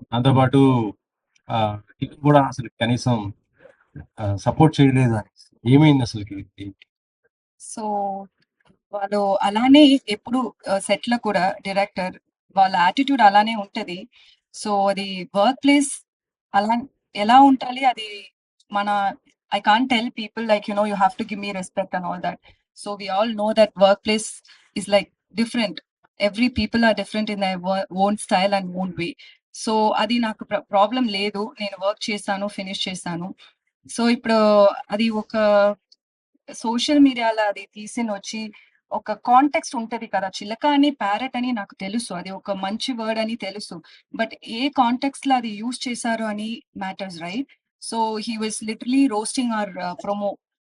దాంతో పాటు టీమ్ కూడా అసలు కనీసం సపోర్ట్ చేయలేదు అని. ఏమైంది అసలుకి? సో, వాళ్ళు అలానే ఎప్పుడు సెట్‌లో కూడా డైరెక్టర్ వాళ్ళ యాటిట్యూడ్ అలానే ఉంటది. సో, అది వర్క్ ప్లేస్ అలా ఎలా ఉండాలి అది మన I can't tell people like you have to give me respect and all that. So, we all know that work place is like different. Every people are different in their own style and own way. సో, అది నాకు problem లేదు. నేను work చేశాను, finish చేశాను. So, ఇప్పుడు అది ఒక సోషల్ మీడియాలో అది తీసినొచ్చి ఒక కాంటెక్స్ట్ ఉంటది కదా! చిలక అని, ప్యారట్ అని నాకు తెలుసు. అది ఒక మంచి వర్డ్ అని తెలుసు. బట్ ఏ కాంటెక్స్ట్‌లో అది యూజ్ చేశారు అని matters right? So, he was literally roasting our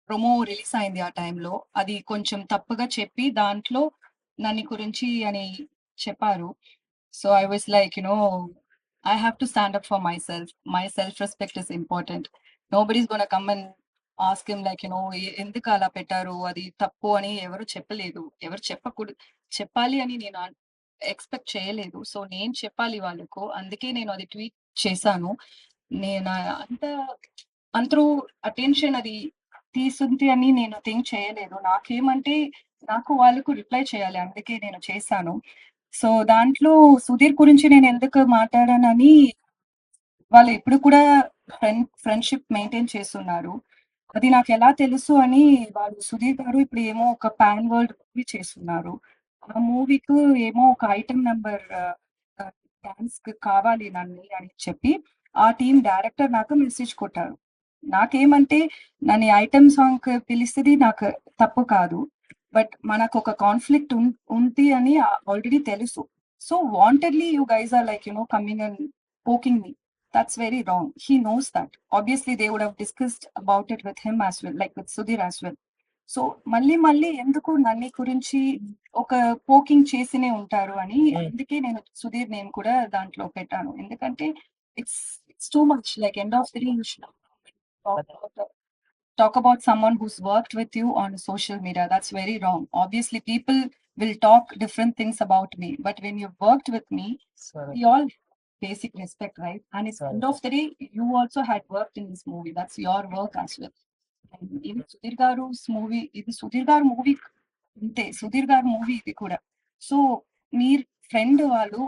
promo release అయింది ఆ టైంలో. అది కొంచెం తప్పుగా చెప్పి దాంట్లో నన్ను గురించి అని చెప్పారు. So, I was like I have to stand up for myself. My self-respect is important. Nobody's gonna come and ask him like ఎందుకు అలా పెట్టారు? అది తప్పు అని ఎవరు చెప్పలేదు. ఎవరు చెప్పాలి అని నేను ఎక్స్‌పెక్ట్ చేయలేదు. సో, నేను చెప్పాలి వాళ్ళకు. అందుకే నేను అది ట్వీట్ చేశాను. నేను అందరూ అటెన్షన్ అది తీసుంది అని నేను థింక్ చేయలేదు. నాకేమంటే నాకు వాళ్ళకు రిప్లై చేయాలి. అందుకే నేను చేశాను. సో, దాంట్లో సుధీర్ గురించి నేను ఎందుకు మాట్లాడానని వాళ్ళు ఇప్పుడు కూడా ఫ్రెండ్‌షిప్ మెయింటైన్ చేస్తున్నారు. అది నాకెలా తెలుసు అని వాళ్ళు సుధీర్ గారు ఇప్పుడు ఏమో ఒక పాన్ వరల్డ్ మూవీ చేస్తున్నారు. ఆ మూవీకి ఏమో ఒక ఐటెమ్ నంబర్ డాన్స్‌కి కావాలి నన్ని అని చెప్పి, ఆ టీమ్ డైరెక్టర్ నాకు మెసేజ్ కొట్టారు. నాకేమంటే నన్ను ఐటెమ్ సాంగ్‌కి పిలిస్తది నాకు తప్పు కాదు. బట్ మనకొక కాన్‌ఫ్లిక్ట్ ఉంది అని ఆల్రెడీ తెలుసు. So wantedly you guys are like coming and poking me. That's very wrong. He knows that. Obviously, they would have discussed about it with him as well, like with Sudhir as well. So, మళ్ళీ ఎందుకు నన్ని గురించి ఒక poking చేసినే ఉంటారు అని అందుకే నేను Sudheer name కూడా దాంట్లో పెట్టాను. ఎందుకంటే it's it's too much like end of the day you should talk about someone who's worked with you on social media. That's very wrong. Obviously, people will talk different things about me, but when you've worked with me, we all basic respect, right? And it's end of the day, you also had worked in this movie. That's your work as well. And even Sudhir Garu's movie, ఇది సుధీర్ గారు movie అంతే. సుధీర్ గారి movie ఇది కూడా. So, మీ friend వాళ్ళు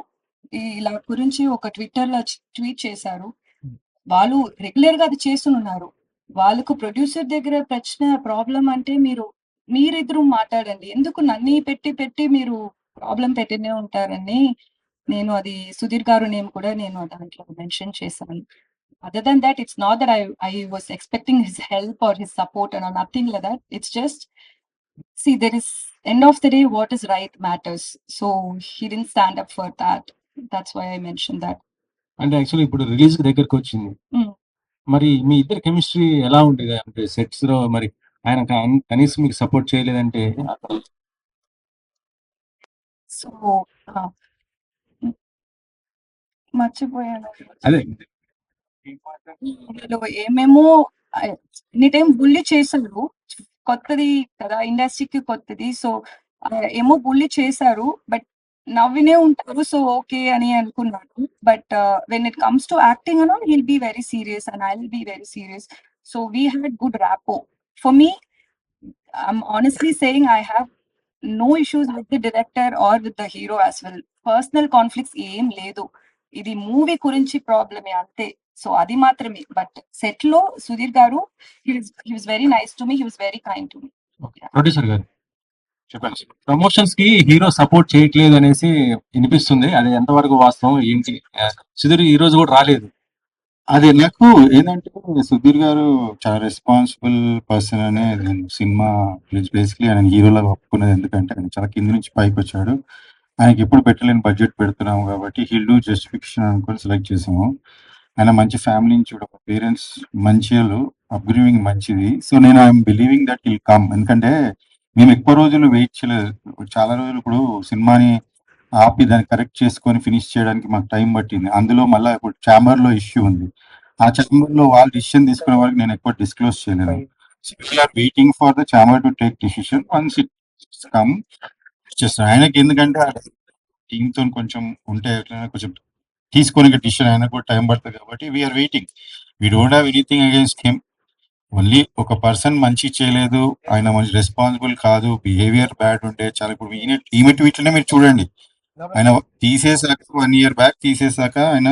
ఇలా గురించి ఒక ట్విట్టర్‌లో ట్వీట్ చేశారు. వాళ్ళు రెగ్యులర్‌గా అది చేస్తున్నారు. వాళ్ళకు ప్రొడ్యూసర్ దగ్గర ప్రాబ్లమ్ అంటే మీరిద్దరు మాట్లాడండి. ఎందుకు నన్ని పెట్టి మీరు ప్రాబ్లమ్ పెట్టినే ఉంటారని నేను అది సుధీర్ గారు నేమ్ కూడా నేను దాంట్లో మెన్షన్ చేశాను. Other than that, it's not that I was expecting his help or his support or nothing like that. It's just, see, there is end of the day, what is right matters. So he didn't stand up for that. That's why I mentioned that. అంటే actually ఇప్పుడు release దగ్గరకొచ్చింది. మరి మీ ఇద్దరి chemistry ఎలా ఉండేది? అంటే సెట్స్‌లో మరి ఆయన కనీసం మీకు సపోర్ట్ చేయలేదంటే సో, ఆ! మర్చిపోయాను. అదే అందులో ఏమేమో ఎనీ టైమ్ బుల్లి చేశారు. కొత్తది కదా! ఇండస్ట్రీకి కొత్తది. సో, ఏమో బుల్లి చేశారు. బట్ నవ్వినే ఉంటారు. సో, ఓకే అని అనుకున్నాను. But when it comes to acting and all he'll be very serious and I will be very serious. So, we had good rapport. For me, I'm honestly saying I have no issues with the director or with the hero as well. Personal conflicts ఏం లేదు. ఇది movie గురించి ప్రాబ్లమే అంతే. So, అది మాత్రమే. But సెట్‌లో సుధీర్ గారు he was very nice to me. He was very kind to me. Producer గారు చెప్పండి. ప్రమోషన్స్‌కి హీరో సపోర్ట్ చేయట్లేదు అనేసి వినిపిస్తుంది. అది ఎంతవరకు వాస్తవం ఏంటి? సుధీర్ ఈ రోజు కూడా రాలేదు. అదే నాకు ఏంటంటే సుధీర్ గారు చాలా రెస్పాన్సిబుల్ పర్సన్ అనే నేను సినిమా బేసిక్లీ ఆయన హీరోలాగా ఒప్పుకున్నది. ఎందుకంటే ఆయన చాలా కింద నుంచి పైకి వచ్చాడు. ఆయనకి ఎప్పుడు పెట్టలేని బడ్జెట్ పెడుతున్నాము కాబట్టి హీల్ డూ జస్టిఫికేషన్ అనుకొని సెలెక్ట్ చేసాము. ఆయన మంచి ఫ్యామిలీ నుంచి ఒక పేరెంట్స్ మంచిలు అప్గ్రీవింగ్ మంచిది. సో నేను I'm believing that will come. ఎందుకంటే మేము ఎక్కువ రోజులు వెయిట్ చేయలేదు. చాలా రోజులు ఇప్పుడు సినిమాని ఆపి దాన్ని కరెక్ట్ చేసుకొని ఫినిష్ చేయడానికి మాకు టైం పట్టింది. అందులో మళ్ళీ ఇప్పుడు ఛాంబర్‌లో ఇష్యూ ఉంది. ఆ ఛాంబర్‌లో వాళ్ళు డిసిషన్ తీసుకునే వరకు నేను ఎక్కువ డిస్క్లోజ్ చేయలేను. So we are waiting for the chamber to take decision. Once it's come just ఆయనకి ఎందుకంటే టీమ్‌తోని కొంచెం ఉంటే ఎట్లైనా కొంచెం తీసుకొని డిసిషన్ అయినా కూడా టైం పడుతుంది కాబట్టి we are waiting. We don't have anything against him. Only ఒక పర్సన్ మంచి చేయలేదు, ఆయన మంచి రెస్పాన్సిబుల్ కాదు, బిహేవియర్ బ్యాడ్ ఉంటే చాలా. ఇప్పుడు ఈమె ట్వీట్లనే మీరు చూడండి, ఆయన తీసేసాక 1 year బ్యాక్ తీసేసాక ఆయన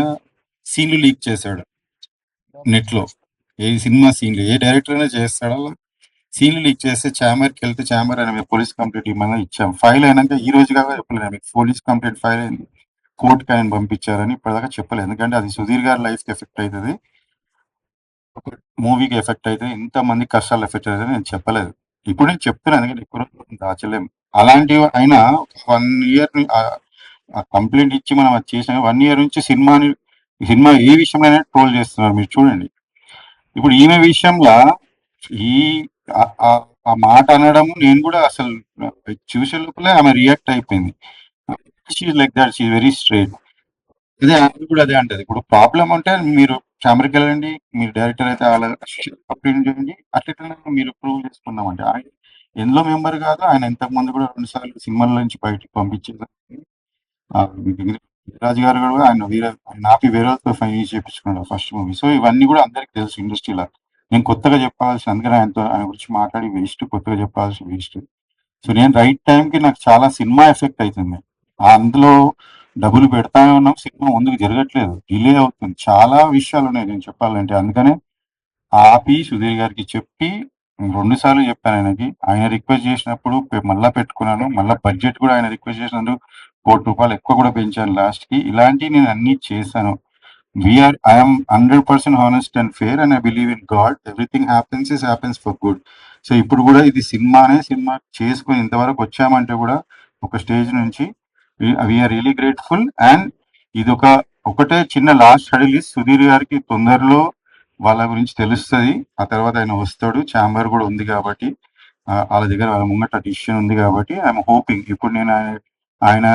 సీన్లు లీక్ చేశాడు నెట్ లో. ఏ సినిమా సీన్లు ఏ డైరెక్టర్ అయినా చేస్తాడు అలా. సీన్లు లీక్ చేస్తే ఛాంబర్కి వెళ్తే ఛాంబర్ ఆయన పోలీస్ కంప్లైంట్ ఇవ్వమని ఇచ్చాం. ఫైల్ అయినాక ఈ రోజు కాగా చెప్పలేదు మీకు, పోలీస్ కంప్లైంట్ ఫైల్ అయింది, కోర్టుకి ఆయన పంపించారని ఇప్పటిదాకా చెప్పలేదు. ఎందుకంటే అది సుధీర్ గారి లైఫ్ కి ఎఫెక్ట్ అవుతుంది, ఒక మూవీకి ఎఫెక్ట్ అయితే ఇంతమంది కష్టాలు ఎఫెక్ట్ అవుతుంది నేను చెప్పలేదు. ఇప్పుడు నేను చెప్తున్నాను, ఎందుకంటే ఎక్కువ రోజులు దాచలేం. అలాంటివి అయినా 1 year కంప్లైంట్ ఇచ్చి మనం అది చేసిన 1 year నుంచి సినిమా ఏ విషయంలో ట్రోల్ చేస్తున్నారు మీరు చూడండి. ఇప్పుడు ఈమె విషయంలో ఈ ఆ మాట అనడం నేను కూడా అసలు చూసే లోపలే ఆమె రియాక్ట్ అయిపోయింది. She like that, she very straight. అదే ఆమె కూడా అదే అంటది. ఇప్పుడు ప్రాబ్లం అంటే మీరు ఛాంబర్కి వెళ్ళండి, మీరు డైరెక్టర్ అయితే అలా కంప్లైంట్ చేయండి, అట్లా మీరు ప్రూవ్ చేసుకుందామంటే ఆయన ఎందులో మెంబర్ కాదు. ఆయన ఇంతకు ముందు కూడా 2 సార్లు సినిమాల నుంచి బయటకు పంపించేది. రాజు గారు కూడా ఆయన ఆపి వేరేతో ఫైన్ చేయించుకున్నాడు ఫస్ట్ మూవీ. సో ఇవన్నీ కూడా అందరికి తెలుసు ఇండస్ట్రీలో. నేను కొత్తగా చెప్పాల్సి, అందుకని ఆయన గురించి మాట్లాడి వేస్ట్, కొత్తగా చెప్పాల్సి వేస్ట్. సో నేను రైట్ టైంకి నాకు చాలా సినిమా ఎఫెక్ట్ అవుతుంది. అందులో డబ్బులు పెడతానే ఉన్నాం, సినిమా ముందుకు జరగట్లేదు, డిలే అవుతుంది, చాలా విషయాలు ఉన్నాయి నేను చెప్పాలంటే. అందుకనే ఆపి సుధీర్ గారికి చెప్పి 2 సార్లు చెప్పాను ఆయనకి. ఆయన రిక్వెస్ట్ చేసినప్పుడు మళ్ళా పెట్టుకున్నాను, మళ్ళీ బడ్జెట్ కూడా ఆయన రిక్వెస్ట్ చేసినందుకు ₹1,00,00,000 ఎక్కువ కూడా పెంచాను లాస్ట్ కి. ఇలాంటివి నేను అన్ని చేశాను. I'm 100% honest and fair and I believe in God. Everything happens for good. So ఇప్పుడు కూడా ఇది సినిమా చేసుకుని ఇంతవరకు వచ్చామంటే కూడా ఒక స్టేజ్ నుంచి వీఆర్ రియలీ గ్రేట్ఫుల్. అండ్ ఇది ఒకటే చిన్న లాస్ట్ హడిల్. సుధీర్ గారికి తొందరలో వాళ్ళ గురించి తెలుస్తుంది, ఆ తర్వాత ఆయన వస్తాడు. ఛాంబర్ కూడా ఉంది కాబట్టి వాళ్ళ దగ్గర వాళ్ళ ముంగట డిసిషన్ ఉంది కాబట్టి ఐఎమ్ హోపింగ్. ఇప్పుడు నేను ఆయన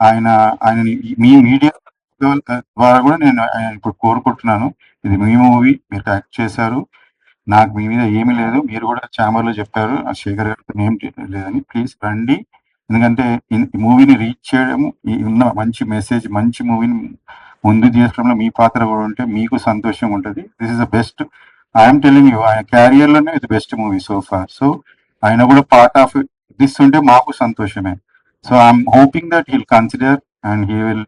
ఆయన ఆయన మీ మీడియా ద్వారా కూడా నేను ఆయన ఇప్పుడు కోరుకుంటున్నాను, ఇది మీ మూవీ, మీరు యాక్ట్ చేశారు, నాకు మీ మీద ఏమీ లేదు. మీరు కూడా ఛాంబర్ లో చెప్పారు ఆ శేఖర్ గారితో ఏం లేదని, ప్లీజ్ రండి. ఎందుకంటే ఈ మూవీని రీచ్ చేయడం, ఉన్న మంచి మెసేజ్, మంచి మూవీని ముందు తీసుకోవడంలో మీ పాత్ర కూడా ఉంటే మీకు సంతోషంగా ఉంటుంది. This is the best, I'm telling you, ఆయన క్యారియర్ లోనే ఇది best movie so far. So ఆయన కూడా పార్ట్ ఆఫ్ దిస్ ఉంటే మాకు సంతోషమే. So I'm hoping that he'll consider and he will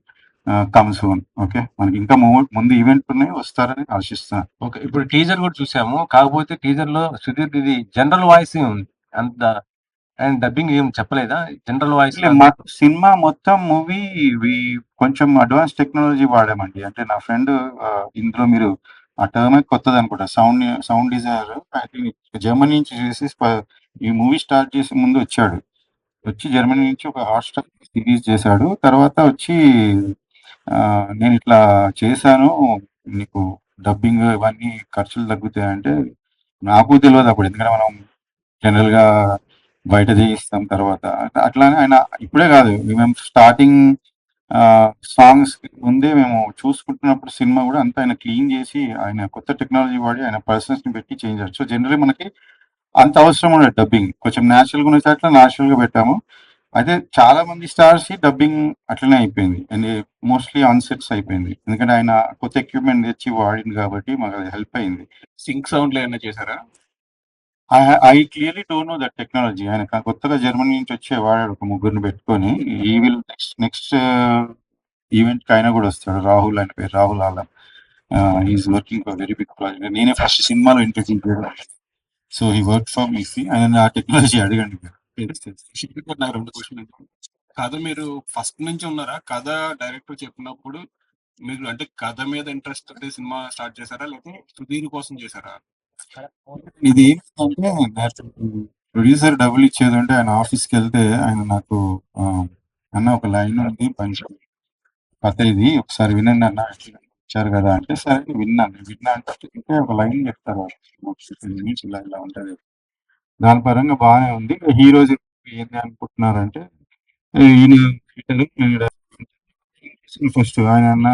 come soon. Okay, మనకి ఇంకా ముందు ఈవెంట్ ఉన్నాయి, వస్తారని ఆశిస్తున్నాను. ఓకే, ఇప్పుడు టీజర్ కూడా చూసాము. కాకపోతే టీజర్ లో సుధీర్ ఇది జనరల్ వాయిస్ ఉంది, అంత అండ్ డబ్బింగ్ ఏం చెప్పలేదా? జనరల్ వాయిస్ మాకు సినిమా మొత్తం మూవీ కొంచెం అడ్వాన్స్ టెక్నాలజీ వాడామండి. అంటే నా ఫ్రెండ్ ఇందులో మీరు ఆ టర్మ్ కొత్తది అనుకుంటా, sound designer, I think Germany నుంచి చేసి ఈ మూవీ స్టార్ట్ చేసే ముందు వచ్చి జర్మనీ నుంచి ఒక హాట్‌స్టార్ సిరీస్ చేశాడు. తర్వాత వచ్చి నేను ఇట్లా చేశాను, నీకు డబ్బింగ్ ఇవన్నీ ఖర్చులు తగ్గుతాయంటే నాకు తెలియదు అప్పుడు, ఎందుకంటే మనం జనరల్ గా బయట చేయిస్తాం. తర్వాత అట్లానే ఆయన ఇప్పుడే కాదు, మేము స్టార్టింగ్ సాంగ్స్ ముందే మేము చూసుకుంటున్నప్పుడు సినిమా కూడా అంతా ఆయన క్లీన్ చేసి, ఆయన కొత్త టెక్నాలజీ వాడి ఆయన పర్సన్స్ ని పెట్టి చేంజ్ చేయాలి. సో జనరల్లీ మనకి అంత అవసరం ఉండదు డబ్బింగ్, కొంచెం న్యాచురల్ గా ఉన్న అట్లా న్యాచురల్ గా పెట్టాము. అయితే చాలా మంది స్టార్స్ డబ్బింగ్ అట్లనే అయిపోయింది, అండ్ మోస్ట్లీ ఆన్ సెట్స్ అయిపోయింది, ఎందుకంటే ఆయన కొత్త ఎక్విప్మెంట్ తెచ్చి వాడింది కాబట్టి మాకు అది హెల్ప్ అయింది. సింక్ సౌండ్ లో ఏమైనా చేశారా? I clearly don't know that technology. ఆయన కొత్తగా జర్మనీ నుంచి వచ్చే వాడాడు ఒక ముగ్గురిని పెట్టుకొని. ఈ విల్ నెక్స్ట్ ఈవెంట్ కి ఆయన కూడా వస్తాడు. రాహుల్, ఆయన పేరు Rahul Alam. Is working for very big project. నేనే ఫస్ట్ సినిమాలో ఇంట్రెస్ట్ చేయడం. సో హీ వర్క్ ఫర్ మీసీ. ఆయన ఆ టెక్నాలజీ అడగండి మీరు. నాకు 2 క్వశ్చన్లు. కథ మీరు ఫస్ట్ నుంచి ఉన్నారా? కథ డైరెక్టర్ చెప్పినప్పుడు మీరు అంటే కథ మీద ఇంట్రెస్ట్ ఉంటే సినిమా స్టార్ట్ చేశారా? లేకపోతే సుధీర్ కోసం చేశారా? ఇది ఏంటంటే నాకు ప్రొడ్యూసర్ డబ్బులు ఇచ్చేది ఉంటే ఆయన ఆఫీస్కి వెళ్తే ఆయన నాకు అన్న ఒక లైన్ ఉంది పంచ కథ, ఇది ఒకసారి వినండి అన్న, ఇచ్చారు కదా అంటే సరే విన్నా అంటే ఒక లైన్ చెప్తారు, ఇలా ఇలా ఉంటది. దాని పరంగా బాగానే ఉంది. హీరోస్ ఏంది అనుకుంటున్నారంటే ఈయన ఫస్ట్ ఆయన అన్న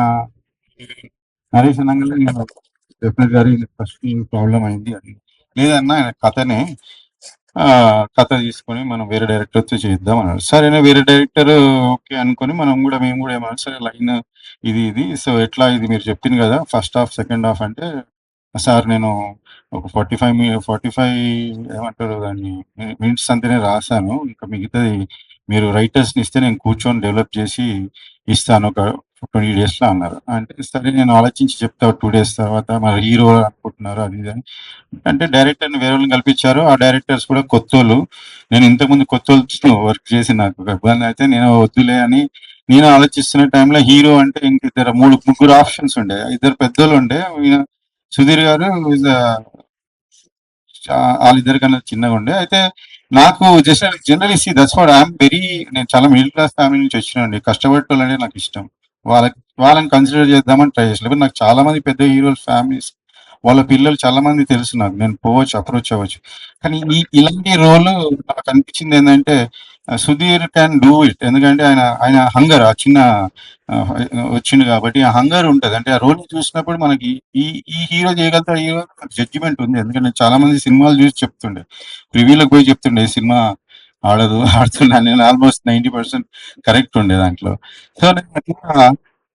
నరేష్ అన్నగానే డెఫినెట్ గారు ఫస్ట్ ప్రాబ్లం అయింది అని, లేదన్నా ఆయన కథనే కథ తీసుకొని మనం వేరే డైరెక్టర్తో చేద్దాం అన్నారు. సరేనా వేరే డైరెక్టర్ ఓకే అనుకొని మేము కూడా ఏమన్నా సరే లైన్ ఇది సో ఎట్లా ఇది మీరు చెప్పింది కదా ఫస్ట్ హాఫ్ సెకండ్ హాఫ్ అంటే సార్ నేను ఒక 45 ఏమంటారు దాన్ని మినిట్స్ అంతనే రాశాను. ఇంకా మిగతాది మీరు రైటర్స్‌ని ఇస్తే నేను కూర్చొని డెవలప్ చేసి ఇస్తాను ఒక 20 డేస్‌లో అన్నారు. అంటే సరే నేను ఆలోచించి చెప్తా 2 డేస్ తర్వాత మరి హీరో అనుకుంటున్నారు అది ఇది అని. అంటే డైరెక్టర్‌ని వేరే వాళ్ళని కల్పించారు. ఆ డైరెక్టర్స్ కూడా కొత్తోళ్ళు. నేను ఇంతకుముందు కొత్తోళ్ళతో వర్క్ చేసి నాకు ఒక ఇబ్బంది అయితే నేను వద్దులే అని నేను ఆలోచిస్తున్న టైంలో హీరో అంటే ఇంక ముగ్గురు ఆప్షన్స్ ఉండే. ఇద్దరు పెద్దోళ్ళు ఉండే. ఈయన సుధీర్ గారు ఈజ్ వాళ్ళిద్దరికన్నా చిన్నగా ఉండే. అయితే నాకు just generally that's what I'm very నేను చాలా మిడిల్ క్లాస్ ఫ్యామిలీ నుంచి వచ్చినండి. కష్టపడేటోళ్ళంటే నాకు ఇష్టం. వాళ్ళని కన్సిడర్ చేద్దామని ట్రై చేసిన. నాకు చాలా మంది పెద్ద హీరోల ఫ్యామిలీస్ వాళ్ళ పిల్లలు చాలా మంది తెలుసు నాకు. నేను పోవచ్చు, అప్రోచ్ అవ్వచ్చు. కానీ ఇలాంటి రోల్ నాకు అనిపించింది ఏంటంటే సుధీర్ క్యాన్ డూ ఇట్. ఎందుకంటే ఆయన హంగర్ ఆ చిన్న వచ్చిండు కాబట్టి ఆ హంగర్ ఉంటది. అంటే ఆ రోల్ చూసినప్పుడు మనకి ఈ ఈ హీరో చేయగలుగుతాడు, ఈ హీరో జడ్జిమెంట్ ఉంది. ఎందుకంటే నేను చాలా మంది సినిమాలు చూసి చెప్తుండే. రివ్యూలకు పోయి చెప్తుండే ఈ సినిమా ఆడదు, ఆడుతున్నాను. నేను ఆల్మోస్ట్ 90% కరెక్ట్ ఉండే దాంట్లో. సో నేను అట్లా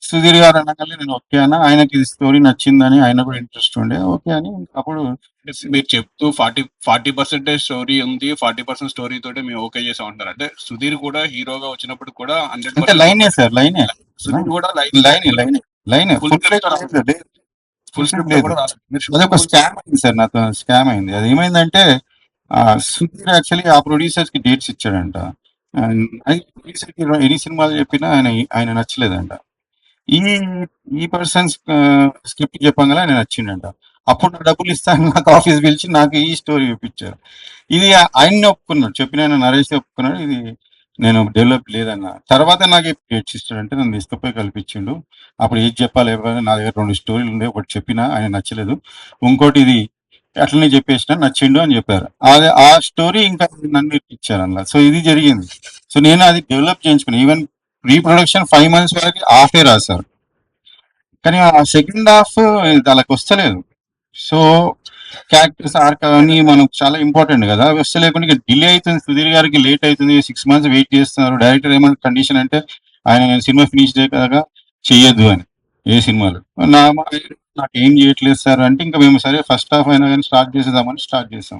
సుధీర్ గారు అనగానే నేను ఓకే అన్నా. ఆయనకి ఈ స్టోరీ నచ్చిందని ఆయన కూడా ఇంట్రెస్ట్ ఉండే. ఓకే అని అప్పుడు మీరు చెప్తూ 40% స్టోరీ ఉంది. 40% స్టోరీ తోటే మేము ఓకే చేసాం అంటారు. అంటే సుధీర్ కూడా హీరోగా వచ్చినప్పుడు కూడా అంటే 100% లైనే సార్ లైనే సుధీర్ కూడా లైనే full full script full script లేదు. కూడా రాలేదు. మీరు అదొక షూటింగ్ స్కామ్ అయింది సార్. నాతో స్కామ్ అయింది. అది ఏమైందంటే సుధీర్ యాక్చువల్లీ ఆ ప్రొడ్యూసర్స్ కి డేట్స్ ఇచ్చాడంట. ప్రొడ్యూసర్ కి ఎన్ని సినిమాలు చెప్పినా ఆయన నచ్చలేదంట. ఈ ఈ పర్సన్స్ స్క్రిప్ట్ చెప్పగానే ఆయన నచ్చిండంట. అప్పుడు నా డబ్బులు ఇస్తాను నాకు ఆఫీస్ పిలిచి నాకు ఈ స్టోరీ చూపించారు. ఇది ఆయన్ని ఒప్పుకున్నాడు. చెప్పిన ఆయన నరేష్ ఒప్పుకున్నాడు. ఇది నేను డెవలప్ లేదన్న. తర్వాత నాకు డేట్స్ ఇస్తాడంటే నన్ను తీసుకుపోయి కల్పించిండు. అప్పుడు ఏది చెప్పాలి ఎవరైనా నా దగ్గర 2 స్టోరీలు ఉండే. ఒకటి చెప్పినా ఆయన నచ్చలేదు. ఇంకోటి ఇది అట్లనే చెప్పేసిన నచ్చిండు అని చెప్పారు. ఆ స్టోరీ ఇంకా నన్ను ఇచ్చారు అలా. సో ఇది జరిగింది. సో నేను అది డెవలప్ చేయించుకున్నాను. ఈవెన్ ప్రీ ప్రొడక్షన్ 5 months వరకు హాఫే రాశారు. కానీ ఆ సెకండ్ హాఫ్ వాళ్ళకి వస్తలేదు. సో క్యారెక్టర్స్ ఆర్క్ అవన్నీ మనకు చాలా ఇంపార్టెంట్ కదా. అవి వస్తలేకుండా డిలే అవుతుంది. సుధీర్ గారికి లేట్ అవుతుంది. 6 months వెయిట్ చేస్తున్నారు. డైరెక్టర్ ఏమైనా కండిషన్ అంటే ఆయన సినిమా ఫినిష్ చేయగా చెయ్యొద్దు అని ఏ సినిమాలు. నాకు ఏం చేయట్లేదు సార్ అంటే ఇంకా మేము సరే ఫస్ట్ హాఫ్ అయినా కానీ స్టార్ట్ చేసేద్దామని స్టార్ట్ చేసాం.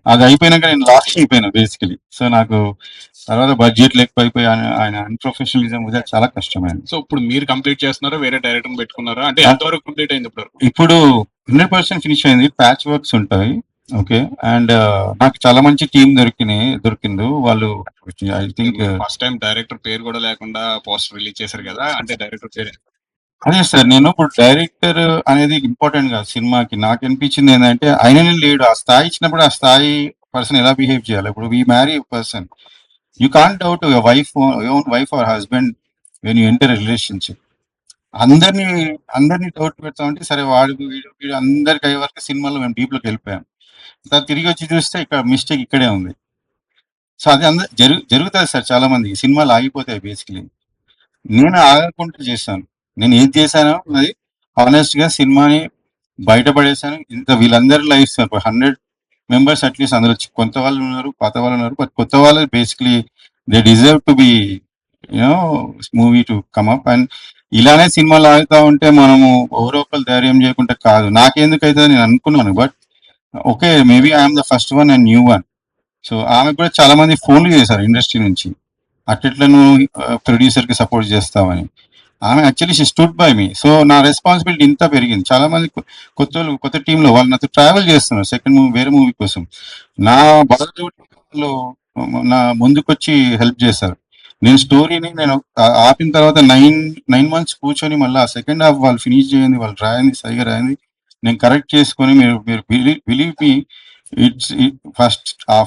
అది అయిపోయినాక నేను లాస్ట్ అయిపోయినా బేసికలీ. సో నాకు తర్వాత బడ్జెట్ లేకపోయిపోయి ఆయన అన్ప్రొఫెషనలిజం చాలా కష్టమైంది. సో ఇప్పుడు మీరు కంప్లీట్ చేస్తున్నారా, వేరే డైరెక్టర్ పెట్టుకున్నారా? అంటే ఎంతవరకు కంప్లీట్ అయింది ఇప్పుడు? ఇప్పుడు 100% ఫినిష్ అయింది. ప్యాచ్ వర్క్స్ ఉంటాయి. ఓకే. అండ్ నాకు చాలా మంచి టీం దొరికింది. వాళ్ళు I think first time director పేరు కూడా లేకుండా పోస్టర్ రిలీజ్ చేశారు కదా. అంటే డైరెక్టర్ పేరు అదే సార్. నేను ఇప్పుడు డైరెక్టర్ అనేది ఇంపార్టెంట్ కాదు సినిమాకి. నాకు అనిపించింది ఏంటంటే ఆయననే లేడు. ఆ స్థాయి ఇచ్చినప్పుడు ఆ స్థాయి పర్సన్ ఎలా బిహేవ్ చేయాలి. ఇప్పుడు we marry person, you can't doubt your wife or husband when you enter relationship. అందరినీ డౌట్ పెడతా ఉంటే సరే వీడు అందరికి అయ్యే వరకు సినిమాలో మేము డీప్ లోకి వెళ్ళిపోయాం. తర్వాత తిరిగి వచ్చి చూస్తే ఇక్కడ మిస్టేక్ ఇక్కడే ఉంది. సో అది జరుగుతుంది సార్. చాలా మంది సినిమాలు ఆగిపోతాయి బేసికలీ. నేను ఆగకుండా చేశాను. నేను ఏది చేశానో అది హానెస్ట్ గా సినిమాని బయటపడేశాను. ఇంత వీళ్ళందరి లైఫ్ 100 మెంబర్స్ అట్లీస్ట్ అందులో కొంత వాళ్ళు ఉన్నారు, పాత వాళ్ళు ఉన్నారు. బట్ కొత్త వాళ్ళు basically they deserve to be you know movie to come up. And ఇలానే సినిమాలు ఆగుతా ఉంటే మనము ఎవరో ఒకరు ధైర్యం చేయకుండా కాదు. నాకెందుకైతే నేను అనుకున్నాను. But okay maybe I'm the first one and new one. So ఆమె కూడా చాలా మంది ఫోన్లు చేశారు ఇండస్ట్రీ నుంచి. అట్లా నువ్వు ప్రొడ్యూసర్ కి సపోర్ట్ చేస్తావని. ఆమె actually she stood by me. So నా రెస్పాన్సిబిలిటీ ఇంత పెరిగింది. చాలా మంది కొత్త టీంలో వాళ్ళు నాతో ట్రావెల్ చేస్తున్నారు సెకండ్ మూవీ వేరే మూవీ కోసం. నా బాధలో నా ముందుకొచ్చి హెల్ప్ చేశారు. నేను స్టోరీని నేను ఆపిన తర్వాత 9 months కూర్చొని మళ్ళీ ఆ సెకండ్ హాఫ్ వాళ్ళు ఫినిష్ చేయండి, వాళ్ళు రాయండి, సరిగా రాయండి, నేను కరెక్ట్ చేసుకొని మీరు బిలీవ్ మీ ఇట్స్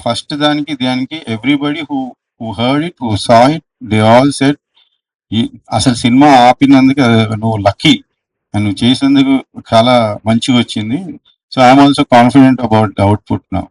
ఫస్ట్ దానికి everybody who heard it, who saw it, they all said అసలు సినిమా ఆపినందుకు నువ్వు లక్కీ, నువ్వు చేసినందుకు చాలా మంచిగా వచ్చింది. So I'm also confident about the output now.